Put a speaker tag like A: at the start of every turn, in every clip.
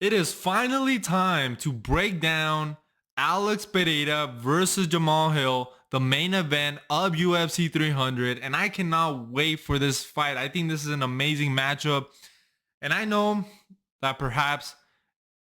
A: It is finally time to break down Alex Pereira versus Jamahal Hill, the main event of UFC 300, and I cannot wait for this fight. I think this is an amazing matchup, and I know that perhaps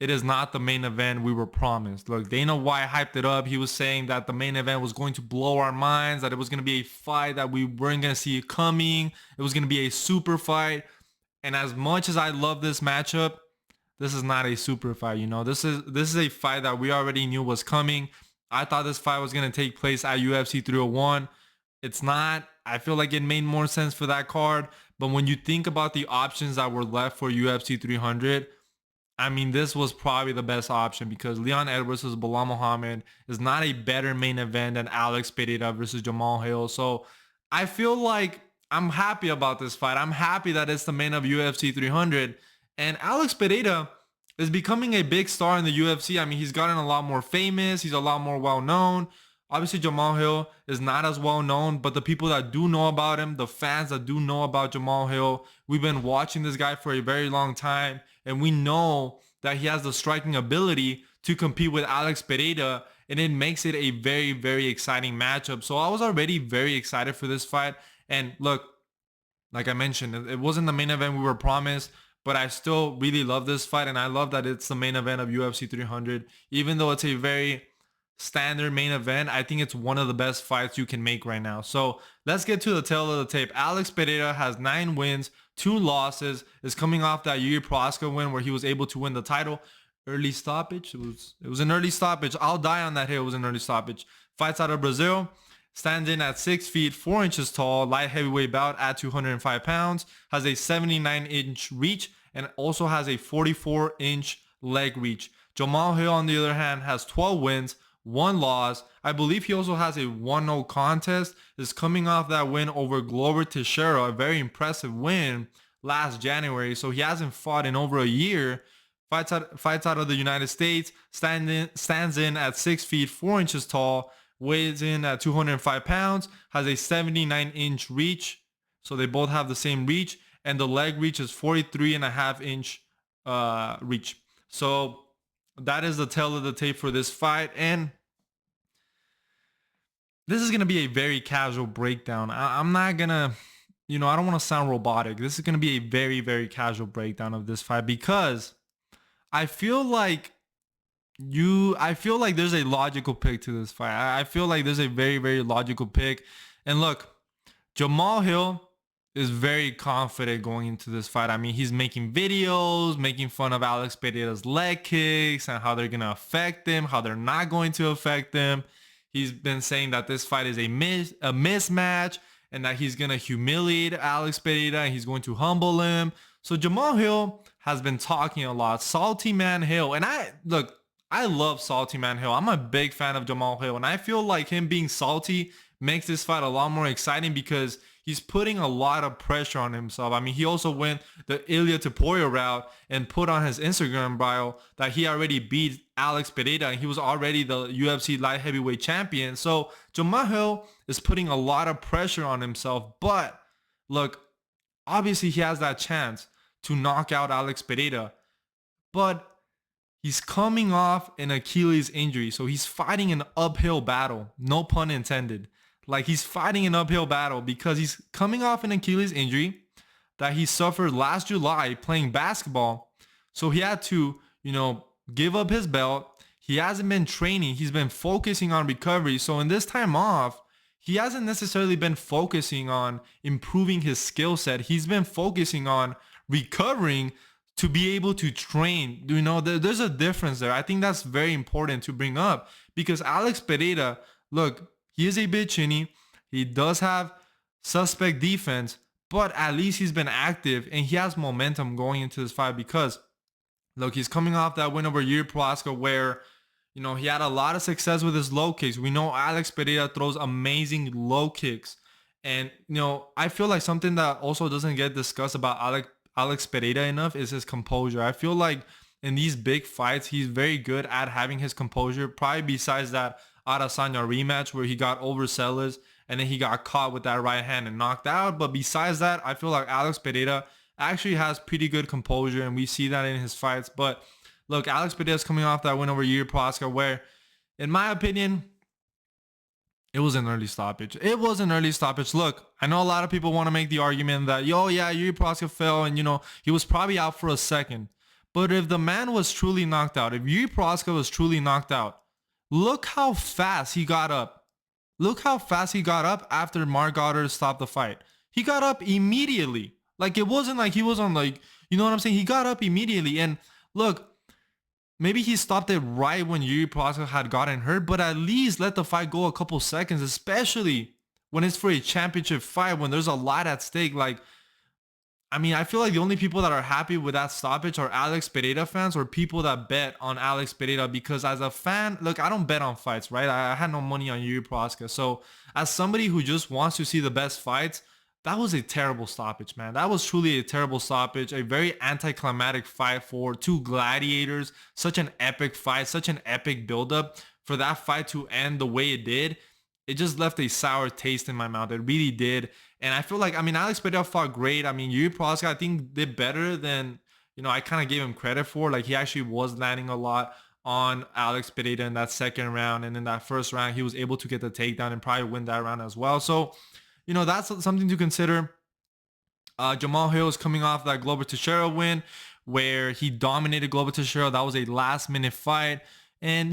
A: it is not the main event we were promised. Look, Dana White hyped it up. He was saying that the main event was going to blow our minds, that it was going to be a fight that we weren't going to see it coming. It was going to be a super fight. And as much as I love this matchup, this is not a super fight. This is a fight that we already knew was coming. I thought this fight was going to take place at UFC 301. It's not. I feel like it made more sense for that card. But when you think about the options that were left for UFC 300, I mean, this was probably the best option because Leon Edwards versus Bilal Muhammad is not a better main event than Alex Pereira versus Jamahal Hill. So I feel like I'm happy about this fight. I'm happy that it's the main of UFC 300. And Alex Pereira is becoming a big star in the UFC. I mean, he's gotten a lot more famous. He's a lot more well-known. Obviously, Jamahal Hill is not as well-known, but the people that do know about him, the fans that do know about Jamahal Hill, we've been watching this guy for a very long time, and we know that he has the striking ability to compete with Alex Pereira, and it makes it a very, very exciting matchup. So I was already very excited for this fight. And look, like I mentioned, it wasn't the main event we were promised, but I still really love this fight, and I love that it's the main event of UFC 300. Even though it's a very standard main event, I think it's one of the best fights you can make right now. So let's get to the tail of the tape. Alex Pereira has 9 wins, 2 losses, is coming off that Yuri Prohaska win where he was able to win the title. Early stoppage. It was an early stoppage. I'll die on that hill. It was an early stoppage. Fights out of Brazil. Stands in at 6 feet 4 inches tall, light heavyweight bout at 205 pounds, has a 79-inch reach, and also has a 44-inch leg reach. Jamahal Hill, on the other hand, has 12 wins, 1 loss. I believe he also has a 1-0 contest. Is coming off that win over Glover Teixeira, a very impressive win last January. So he hasn't fought in over a year. Fights out of the United States. Stands in at 6 feet 4 inches tall. Weighs in at 205 pounds, has a 79-inch reach. So they both have the same reach. And the leg reach is 43.5-inch reach. So that is the tail of the tape for this fight. And this is going to be a very casual breakdown. I'm not going to, I don't want to sound robotic. This is going to be a very, very casual breakdown of this fight because I feel like there's a logical pick to this fight. I feel like there's a very, very logical pick. And look, Jamahal Hill is very confident going into this fight. I mean, he's making videos, making fun of Alex Pereira's leg kicks and how they're going to affect him, how they're not going to affect him. He's been saying that this fight is a mismatch and that he's going to humiliate Alex Pereira and he's going to humble him. So Jamahal Hill has been talking a lot. Salty Man Hill. And I love Salty Man Hill. I'm a big fan of Jamahal Hill, and I feel like him being salty makes this fight a lot more exciting because he's putting a lot of pressure on himself. I mean, he also went the Ilya Taporia route and put on his Instagram bio that he already beat Alex Pereira and he was already the UFC light heavyweight champion. So Jamahal Hill is putting a lot of pressure on himself. But look, obviously he has that chance to knock out Alex Pereira. But he's coming off an Achilles injury, so he's fighting an uphill battle. No pun intended. Like, he's fighting an uphill battle because he's coming off an Achilles injury that he suffered last July playing basketball. So he had to, give up his belt. He hasn't been training. He's been focusing on recovery. So in this time off, he hasn't necessarily been focusing on improving his skill set. He's been focusing on recovering to be able to train. There's a difference there. I think that's very important to bring up because Alex Pereira, look, he is a bit chinny. He does have suspect defense, but at least he's been active and he has momentum going into this fight because, look, he's coming off that win over Yuri Prohaska where, he had a lot of success with his low kicks. We know Alex Pereira throws amazing low kicks. And, I feel like something that also doesn't get discussed about Alex Pereira enough is his composure. I feel like in these big fights, he's very good at having his composure. Probably besides that Adesanya rematch where he got overzealous and then he got caught with that right hand and knocked out. But besides that, I feel like Alex Pereira actually has pretty good composure and we see that in his fights. But Look, Alex Pereira's coming off that win over Yuri Prohaska, where, in my opinion, it was an early stoppage. It was an early stoppage. Look, I know a lot of people want to make the argument that, yo, yeah, Yuri Prohaska fell and, he was probably out for a second. But if the man was truly knocked out, if Yuri Prohaska was truly knocked out, look how fast he got up. Look how fast he got up after Mark Goddard stopped the fight. He got up immediately. Like, it wasn't like he was on, like, you know what I'm saying? He got up immediately. And look, maybe he stopped it right when Yuri Prohaska had gotten hurt, but at least let the fight go a couple seconds, especially when it's for a championship fight, when there's a lot at stake. Like, I mean, I feel like the only people that are happy with that stoppage are Alex Pereira fans or people that bet on Alex Pereira, because as a fan, look, I don't bet on fights, right? I had no money on Yuri Prohaska. So as somebody who just wants to see the best fights, that was a terrible stoppage, man. That was truly a terrible stoppage. A very anticlimactic fight for two gladiators. Such an epic fight, such an epic buildup. For that fight to end the way it did, it just left a sour taste in my mouth. It really did. And I feel like, I mean, Alex Pereira fought great. I mean, Yuri Prohaska, I think, did better than, I kind of gave him credit for. Like, he actually was landing a lot on Alex Pereira in that second round. And in that first round, he was able to get the takedown and probably win that round as well. So, that's something to consider. Jamahal Hill is coming off that Glover Teixeira win where he dominated Glover Teixeira. That was a last minute fight. And,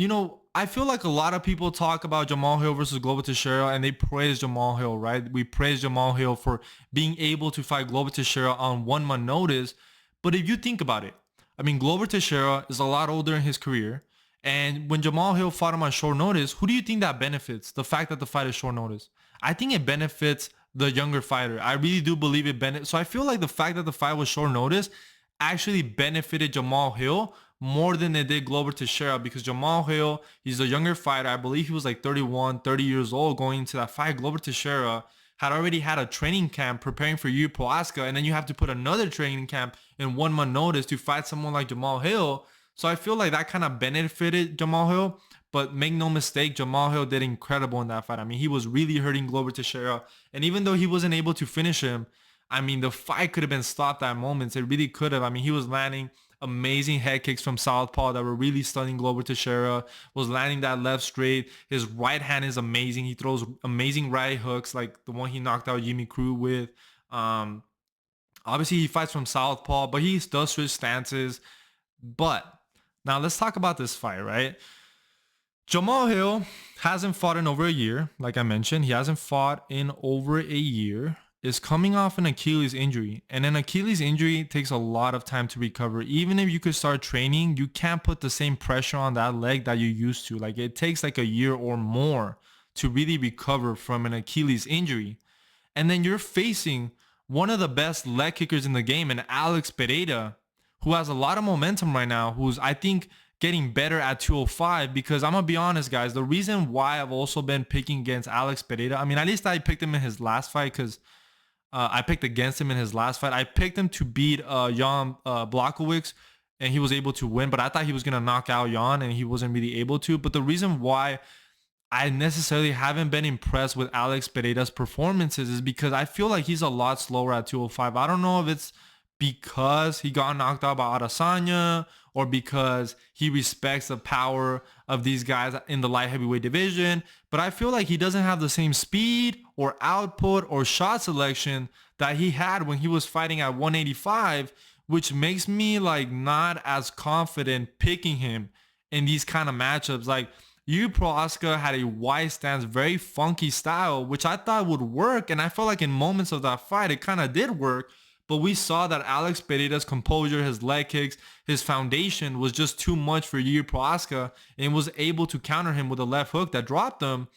A: I feel like a lot of people talk about Jamahal Hill versus Glover Teixeira and they praise Jamahal Hill, right? We praise Jamahal Hill for being able to fight Glover Teixeira on 1 month notice. But if you think about it, I mean, Glover Teixeira is a lot older in his career. And when Jamahal Hill fought him on short notice, who do you think that benefits? The fact that the fight is short notice. I think it benefits the younger fighter. I really do believe it benefits. So I feel like the fact that the fight was short notice actually benefited Jamahal Hill more than it did Glover Teixeira, because Jamahal Hill, he's a younger fighter. I believe he was like 31, 30 years old going into that fight. Glover Teixeira had already had a training camp preparing for Yuri Prohaska, and then you have to put another training camp in 1 month notice to fight someone like Jamahal Hill. So I feel like that kind of benefited Jamahal Hill. But make no mistake, Jamahal Hill did incredible in that fight. I mean, he was really hurting Glover Teixeira. And even though he wasn't able to finish him, I mean, the fight could have been stopped at moments. It really could have. I mean, he was landing amazing head kicks from southpaw that were really stunning Glover Teixeira, was landing that left straight. His right hand is amazing. He throws amazing right hooks like the one he knocked out Jimmy Crute with. Obviously, he fights from southpaw, but he does switch stances. But now let's talk about this fight, right? Jamahal Hill hasn't fought in over a year. Like I mentioned, he hasn't fought in over a year. Is coming off an Achilles injury. And an Achilles injury takes a lot of time to recover. Even if you could start training, you can't put the same pressure on that leg that you used to. Like, it takes like a year or more to really recover from an Achilles injury. And then you're facing one of the best leg kickers in the game, and Alex Pereira, who has a lot of momentum right now, who's, I think, getting better at 205. Because I'm gonna be honest, guys, the reason why I've also been picking against Alex Pereira, I mean, at least I picked him in his last fight because I picked against him in his last fight. I picked him to beat Jan Blachowicz, and he was able to win. But I thought he was going to knock out Jan, and he wasn't really able to. But the reason why I necessarily haven't been impressed with Alex Pereira's performances is because I feel like he's a lot slower at 205. I don't know if it's because he got knocked out by Adesanya or because he respects the power of these guys in the light heavyweight division. But I feel like he doesn't have the same speed or output or shot selection that he had when he was fighting at 185, which makes me like not as confident picking him in these kind of matchups. Like, Yuri Prohaska had a wide stance, very funky style, which I thought would work. And I felt like in moments of that fight, it kind of did work. But we saw that Alex Pereira's composure, his leg kicks, his foundation was just too much for Yuri Prohaska, and was able to counter him with a left hook that dropped him.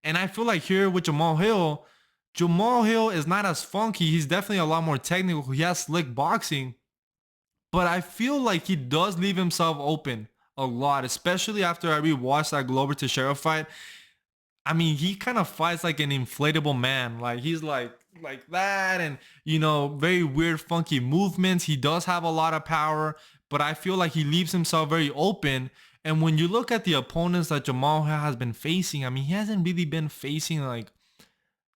A: And I feel like here with Jamahal Hill is not as funky. He's definitely a lot more technical. He has slick boxing. But I feel like he does leave himself open a lot, especially after I rewatched that Glover Teixeira fight. I mean, he kind of fights like an inflatable man. Like, he's like that, and very weird funky movements. He does have a lot of power, but I feel like he leaves himself very open. And when you look at the opponents that Jamahal has been facing, I mean, he hasn't really been facing like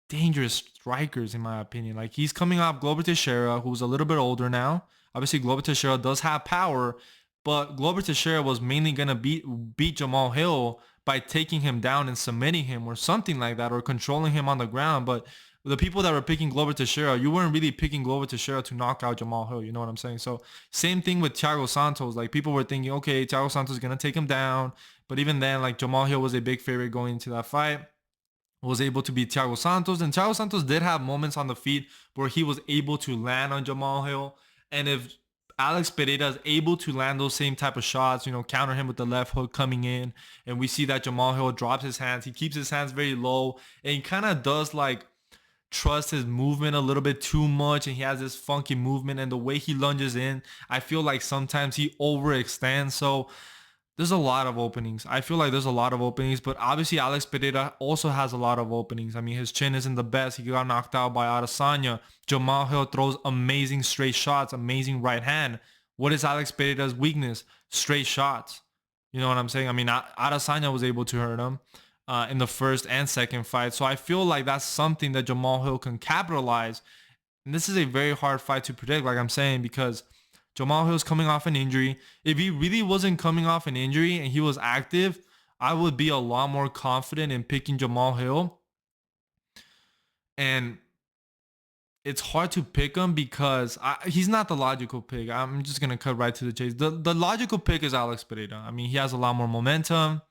A: dangerous strikers in my opinion. Like, he's coming off Glover Teixeira, who's a little bit older now. Obviously Glover Teixeira does have power, but Glover Teixeira was mainly gonna beat Jamahal Hill by taking him down and submitting him or something like that, or controlling him on the ground. But the people that were picking Glover Teixeira, you weren't really picking Glover Teixeira to knock out Jamahal Hill. You know what I'm saying? So same thing with Thiago Santos. Like, people were thinking, okay, Thiago Santos is gonna take him down, but even then, like, Jamahal Hill was a big favorite going into that fight. Was able to beat Thiago Santos, and Thiago Santos did have moments on the feet where he was able to land on Jamahal Hill. And if Alex Pereira is able to land those same type of shots, counter him with the left hook coming in, and we see that Jamahal Hill drops his hands, he keeps his hands very low, and he kind of does like trust his movement a little bit too much, and he has this funky movement, and the way he lunges in, I feel like sometimes he overextends. So there's a lot of openings. I feel like there's a lot of openings, but obviously Alex Pereira also has a lot of openings. I mean, his chin isn't the best. He got knocked out by Adesanya. Jamahal Hill throws amazing straight shots, amazing right hand. What is Alex Pereira's weakness? Straight shots. You know what I'm saying? I mean, Adesanya was able to hurt him in the first and second fight. So I feel like that's something that Jamahal Hill can capitalize. And this is a very hard fight to predict, like I'm saying, because Jamahal Hill's coming off an injury. If he really wasn't coming off an injury and he was active, I would be a lot more confident in picking Jamahal Hill. And it's hard to pick him because he's not the logical pick. I'm just going to cut right to the chase. The logical pick is Alex Pereira. I mean, he has a lot more momentum.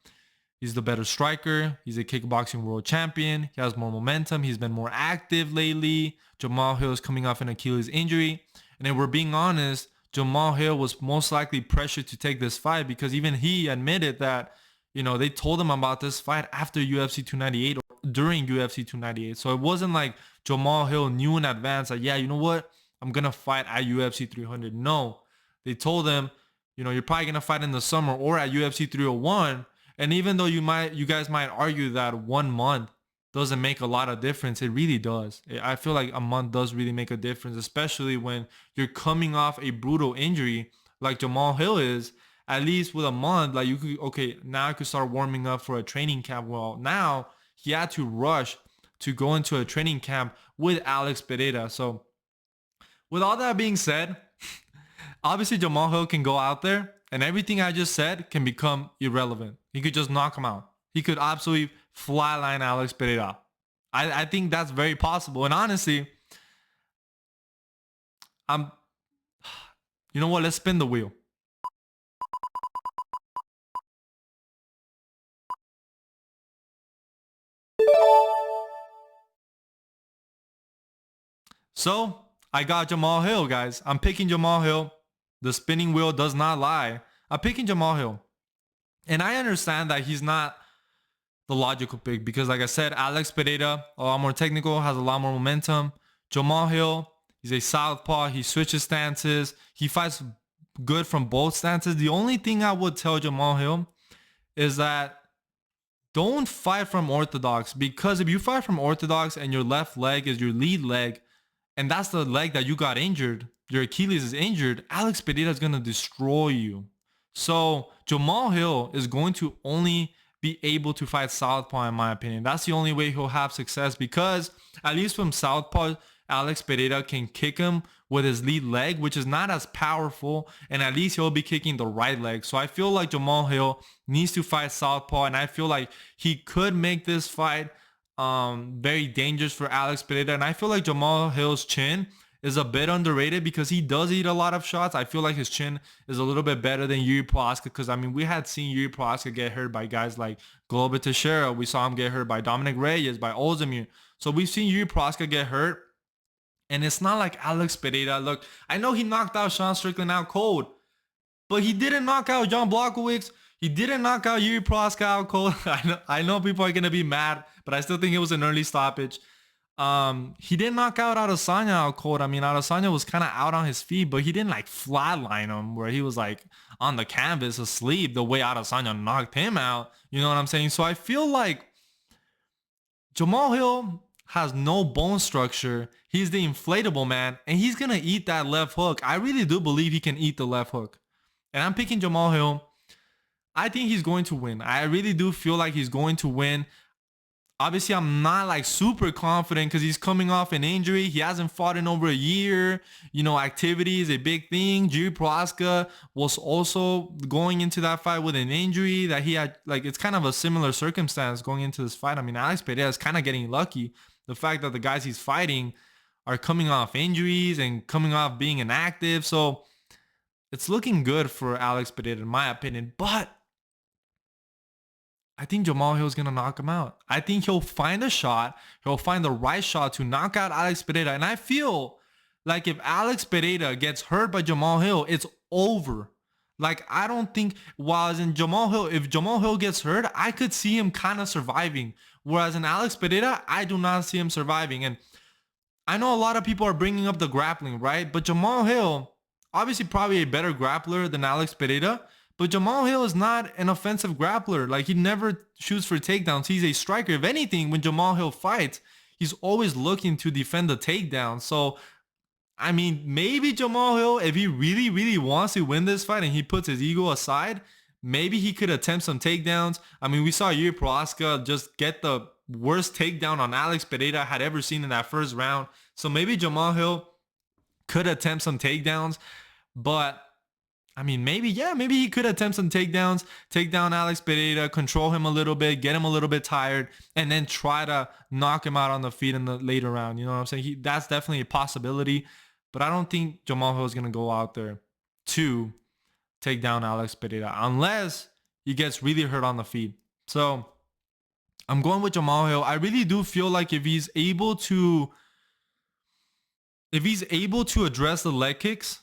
A: He's the better striker. He's a kickboxing world champion. He has more momentum. He's been more active lately. Jamahal Hill is coming off an Achilles injury. And if we're being honest, Jamahal Hill was most likely pressured to take this fight because even he admitted that, they told him about this fight after UFC 298 or during UFC 298. So it wasn't like Jamahal Hill knew in advance that, yeah, you know what? I'm going to fight at UFC 300. No, they told him, you're probably going to fight in the summer or at UFC 301. And even though you guys might argue that 1 month doesn't make a lot of difference, it really does. I feel like a month does really make a difference, especially when you're coming off a brutal injury like Jamahal Hill is. At least with a month, like, you could, okay, now I could start warming up for a training camp. Well, now he had to rush to go into a training camp with Alex Pereira. So with all that being said, obviously Jamahal Hill can go out there and everything I just said can become irrelevant. He could just knock him out. He could absolutely flatline Alex Pereira. I think that's very possible. And honestly, you know what? Let's spin the wheel. So I got Jamahal Hill, guys. I'm picking Jamahal Hill. The spinning wheel does not lie. I'm picking Jamahal Hill. And I understand that he's not the logical pick because, like I said, Alex Pereira, a lot more technical, has a lot more momentum. Jamahal Hill, he's a southpaw. He switches stances. He fights good from both stances. The only thing I would tell Jamahal Hill is that don't fight from orthodox, because if you fight from orthodox and your left leg is your lead leg, and that's the leg that you got injured, your Achilles is injured, Alex Pereira is going to destroy you. So Jamahal Hill is going to only be able to fight southpaw, in my opinion. That's the only way he'll have success, because at least from southpaw, Alex Pereira can kick him with his lead leg, which is not as powerful, and at least he'll be kicking the right leg. So I feel like Jamahal Hill needs to fight southpaw, and I feel like he could make this fight very dangerous for Alex Pereira. And I feel like Jamahal Hill's chin is a bit underrated because he does eat a lot of shots. I feel like his chin is a little bit better than Yuri Prochazka, because I mean, we had seen Yuri Prochazka get hurt by guys like Glover Teixeira. We saw him get hurt by Dominic Reyes, by Ozdemir. So we've seen Yuri Prochazka get hurt. And it's not like Alex Pereira. Look, I know he knocked out Sean Strickland out cold, but he didn't knock out John Blachowicz. He didn't knock out Yuri Prochazka out cold. I know people are going to be mad, but I still think it was an early stoppage. He didn't knock out Adesanya out cold. I mean, Adesanya was kind of out on his feet, but he didn't like flatline him where he was like on the canvas asleep the way Adesanya knocked him out. You know what I'm saying? So I feel like Jamahal Hill has no bone structure. He's the inflatable man, and he's going to eat that left hook. I really do believe he can eat the left hook. And I'm picking Jamahal Hill. I think he's going to win. I really do feel like he's going to win. Obviously, I'm not like super confident because he's coming off an injury. He hasn't fought in over a year. You know, activity is a big thing. Jiri Prochazka was also going into that fight with an injury that he had. Like, it's kind of a similar circumstance going into this fight. I mean, Alex Pereira is kind of getting lucky. The fact that the guys he's fighting are coming off injuries and coming off being inactive. So it's looking good for Alex Pereira, in my opinion. But I think Jamahal Hill is going to knock him out. I think he'll find a shot. He'll find the right shot to knock out Alex Pereira. And I feel like if Alex Pereira gets hurt by Jamahal Hill, it's over. Like, I don't think, while in Jamahal Hill, if Jamahal Hill gets hurt, I could see him kind of surviving. Whereas in Alex Pereira, I do not see him surviving. And I know a lot of people are bringing up the grappling, right? But Jamahal Hill, obviously probably a better grappler than Alex Pereira. But Jamahal Hill is not an offensive grappler. Like, he never shoots for takedowns. He's a striker. If anything, when Jamahal Hill fights, he's always looking to defend the takedown. So, I mean, maybe Jamahal Hill, if he really, really wants to win this fight and he puts his ego aside, maybe he could attempt some takedowns. I mean, we saw Jiri Prochazka just get the worst takedown on Alex Pereira I had ever seen in that first round. So maybe Jamahal Hill could attempt some takedowns. But I mean, maybe he could attempt some takedowns, take down Alex Pereira, control him a little bit, get him a little bit tired, and then try to knock him out on the feet in the later round. You know what I'm saying? That's definitely a possibility, but I don't think Jamahal Hill is going to go out there to take down Alex Pereira unless he gets really hurt on the feet. So I'm going with Jamahal Hill. I really do feel like if he's able to address the leg kicks,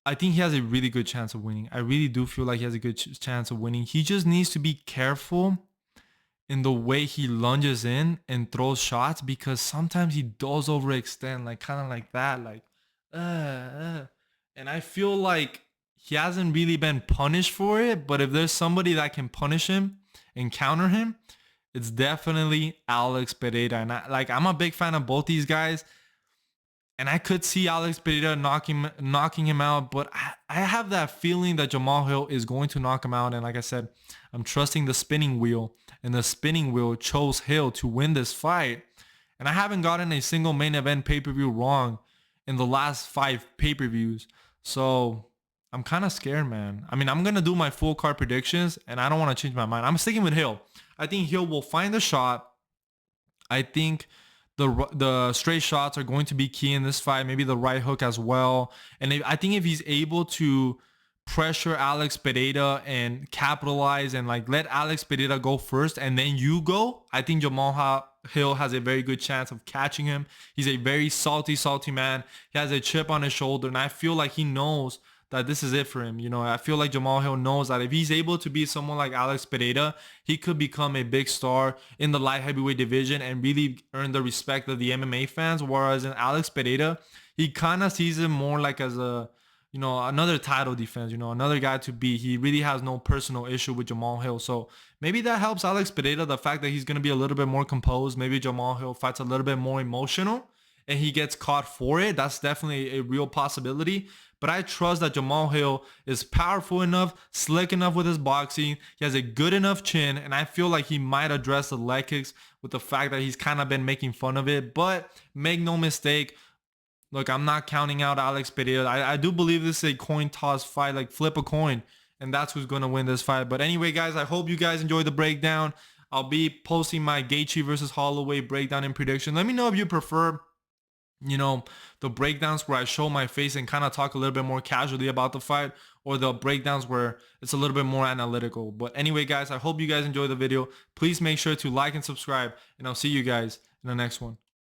A: I think he has a really good chance of winning. I really do feel like he has a good chance of winning. He just needs to be careful in the way he lunges in and throws shots, because sometimes he does overextend, like kind of like that, like, and I feel like he hasn't really been punished for it. But if there's somebody that can punish him and counter him, it's definitely Alex Pereira. And I'm a big fan of both these guys. And I could see Alex Pereira knocking him out, but I have that feeling that Jamahal Hill is going to knock him out. And like I said, I'm trusting the spinning wheel, and the spinning wheel chose Hill to win this fight. And I haven't gotten a single main event pay-per-view wrong in the last 5 pay-per-views. So I'm kind of scared, man. I mean, I'm going to do my full card predictions, and I don't want to change my mind. I'm sticking with Hill. I think Hill will find the shot. I think the straight shots are going to be key in this fight. Maybe the right hook as well. And I think if he's able to pressure Alex Pereira and capitalize and like let Alex Pereira go first and then you go, I think Jamahal Hill has a very good chance of catching him. He's a very salty man. He has a chip on his shoulder, and I feel like he knows that this is it for him. You know, I feel like Jamahal Hill knows that if he's able to be someone like Alex Pereira, he could become a big star in the light heavyweight division and really earn the respect of the MMA fans. Whereas in Alex Pereira, he kind of sees him more like as a, you know, another title defense, you know, another guy to beat. He really has no personal issue with Jamahal Hill. So maybe that helps Alex Pereira, the fact that he's going to be a little bit more composed. Maybe Jamahal Hill fights a little bit more emotional and he gets caught for it. That's definitely a real possibility. But I trust that Jamahal Hill is powerful enough, slick enough with his boxing. He has a good enough chin, and I feel like he might address the leg kicks with the fact that he's kind of been making fun of it. But make no mistake, look, I'm not counting out Alex Pereira. I do believe this is a coin toss fight, like flip a coin, and that's who's going to win this fight. But anyway, guys, I hope you guys enjoyed the breakdown. I'll be posting my Gaethje versus Holloway breakdown and prediction. Let me know if you prefer, you know, the breakdowns where I show my face and kind of talk a little bit more casually about the fight, or the breakdowns where it's a little bit more analytical. But anyway, guys, I hope you guys enjoyed the video. Please make sure to like and subscribe, and I'll see you guys in the next one.